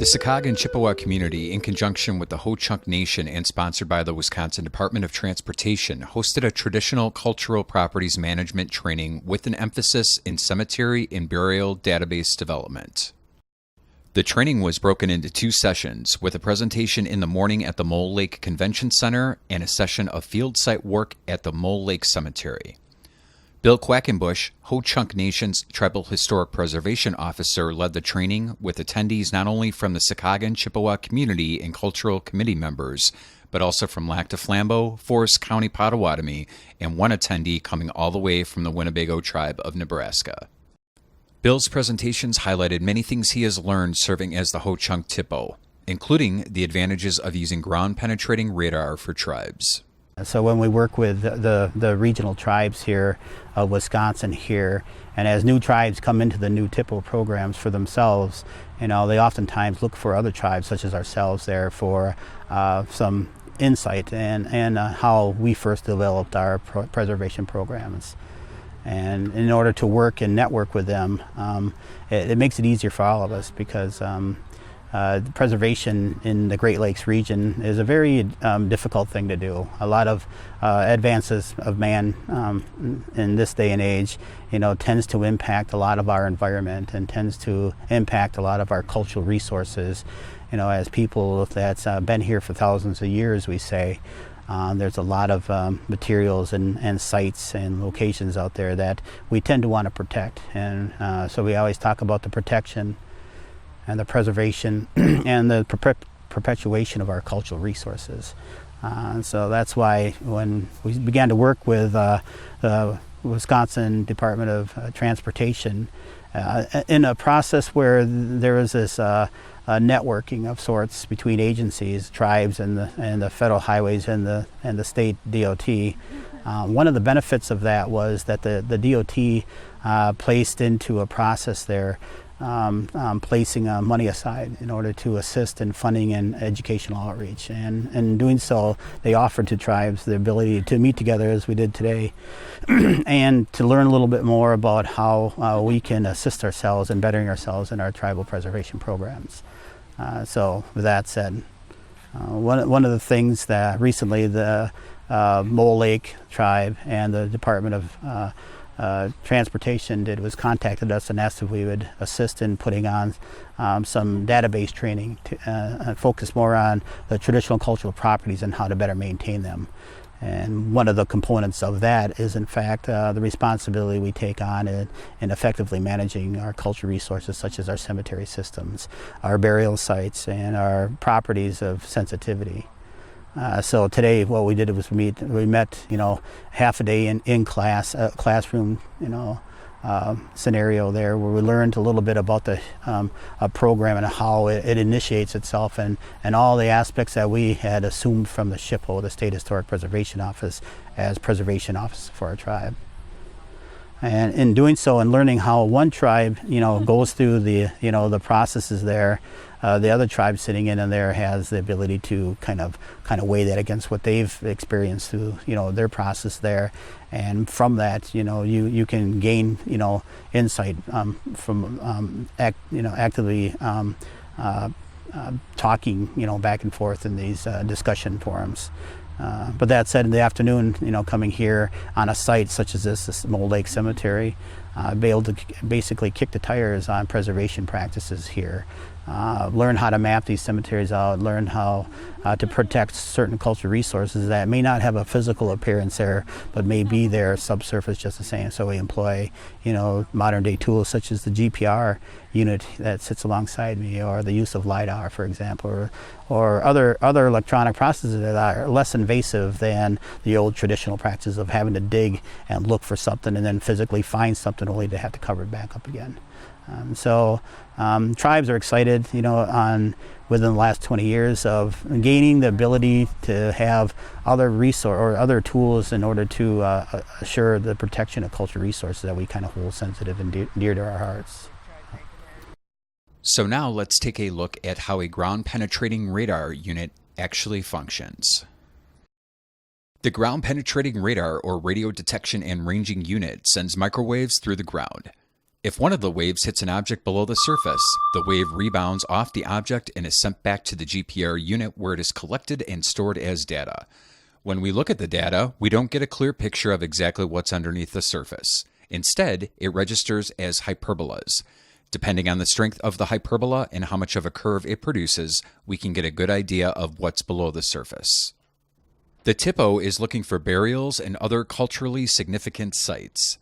The Sokaogon Chippewa community, in conjunction with the Ho-Chunk Nation and sponsored by the Wisconsin Department of Transportation, hosted a traditional cultural properties management training with an emphasis in cemetery and burial database development. The training was broken into 2 sessions, with a presentation in the morning at the Mole Lake Convention Center and a session of field site work at the Mole Lake Cemetery. Bill Quackenbush, Ho-Chunk Nation's Tribal Historic Preservation Officer, led the training with attendees not only from the Sokaogon Chippewa community and cultural committee members, but also from Lac du Flambeau, Forest County, Potawatomi, and one attendee coming all the way from the Winnebago tribe of Nebraska. Bill's presentations highlighted many things he has learned serving as the Ho-Chunk Tippo, including the advantages of using ground-penetrating radar for tribes. So when we work with the regional tribes here of Wisconsin here, and as new tribes come into the new TIPO programs for themselves, they oftentimes look for other tribes such as ourselves there for some insight and how we first developed our preservation programs. And in order to work and network with them, it makes it easier for all of us because preservation in the Great Lakes region is a very difficult thing to do. A lot of advances of man in this day and age, tends to impact a lot of our environment and tends to impact a lot of our cultural resources. As people that's been here for thousands of years, we say, there's a lot of materials and sites and locations out there that we tend to want to protect. And so we always talk about the protection and the preservation and the perpetuation of our cultural resources. So that's why when we began to work with the Wisconsin Department of Transportation in a process where there was this networking of sorts between agencies, tribes, and the federal highways and the state DOT. One of the benefits of that was that the DOT placed into a process there placing money aside in order to assist in funding and educational outreach. And in doing so, they offered to tribes the ability to meet together as we did today and to learn a little bit more about how we can assist ourselves in bettering ourselves in our tribal preservation programs. So with that said, one of the things that recently the Mole Lake tribe and the Department of Transportation did was contacted us and asked if we would assist in putting on some database training to focus more on the traditional cultural properties and how to better maintain them. And one of the components of that is, in fact, the responsibility we take on in effectively managing our cultural resources, such as our cemetery systems, our burial sites, and our properties of sensitivity. So today what we did was we met half a day in class, classroom scenario there where we learned a little bit about the program and how it initiates itself and all the aspects that we had assumed from the SHPO, the State Historic Preservation Office, as preservation office for our tribe. And in doing so and learning how one tribe goes through the processes there, the other tribe sitting in there has the ability to kind of weigh that against what they've experienced through their process there, and from that you can gain insight from actively talking back and forth in these discussion forums. But that said, in the afternoon, coming here on a site such as this Mole Lake Cemetery, be able to basically kick the tires on preservation practices here. Learn how to map these cemeteries out, learn how to protect certain cultural resources that may not have a physical appearance there, but may be there subsurface just the same. So we employ, modern day tools such as the GPR unit that sits alongside me, or the use of LiDAR, for example, or other electronic processes that are less invasive than the old traditional practice of having to dig and look for something and then physically find something only to have to cover it back up again. So tribes are excited, within the last 20 years of gaining the ability to have other resource or other tools in order to assure the protection of cultural resources that we kind of hold sensitive and dear to our hearts. So now let's take a look at how a ground-penetrating radar unit actually functions. The ground-penetrating radar, or radio detection and ranging unit, sends microwaves through the ground. If one of the waves hits an object below the surface, the wave rebounds off the object and is sent back to the GPR unit where it is collected and stored as data. When we look at the data, we don't get a clear picture of exactly what's underneath the surface. Instead, it registers as hyperbolas. Depending on the strength of the hyperbola and how much of a curve it produces, we can get a good idea of what's below the surface. The TIPO is looking for burials and other culturally significant sites.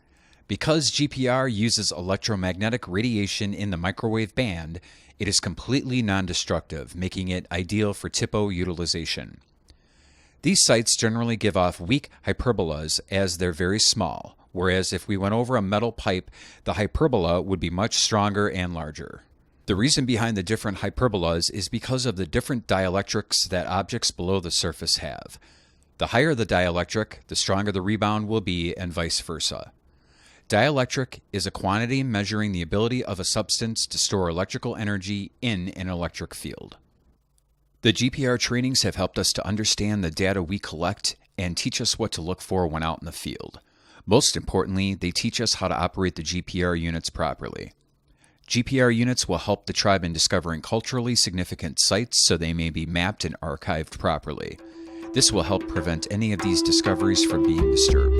Because GPR uses electromagnetic radiation in the microwave band, it is completely non-destructive, making it ideal for TIPO utilization. These sites generally give off weak hyperbolas as they're very small, whereas if we went over a metal pipe, the hyperbola would be much stronger and larger. The reason behind the different hyperbolas is because of the different dielectrics that objects below the surface have. The higher the dielectric, the stronger the rebound will be, and vice versa. Dielectric is a quantity measuring the ability of a substance to store electrical energy in an electric field. The GPR trainings have helped us to understand the data we collect and teach us what to look for when out in the field. Most importantly, they teach us how to operate the GPR units properly. GPR units will help the tribe in discovering culturally significant sites so they may be mapped and archived properly. This will help prevent any of these discoveries from being disturbed.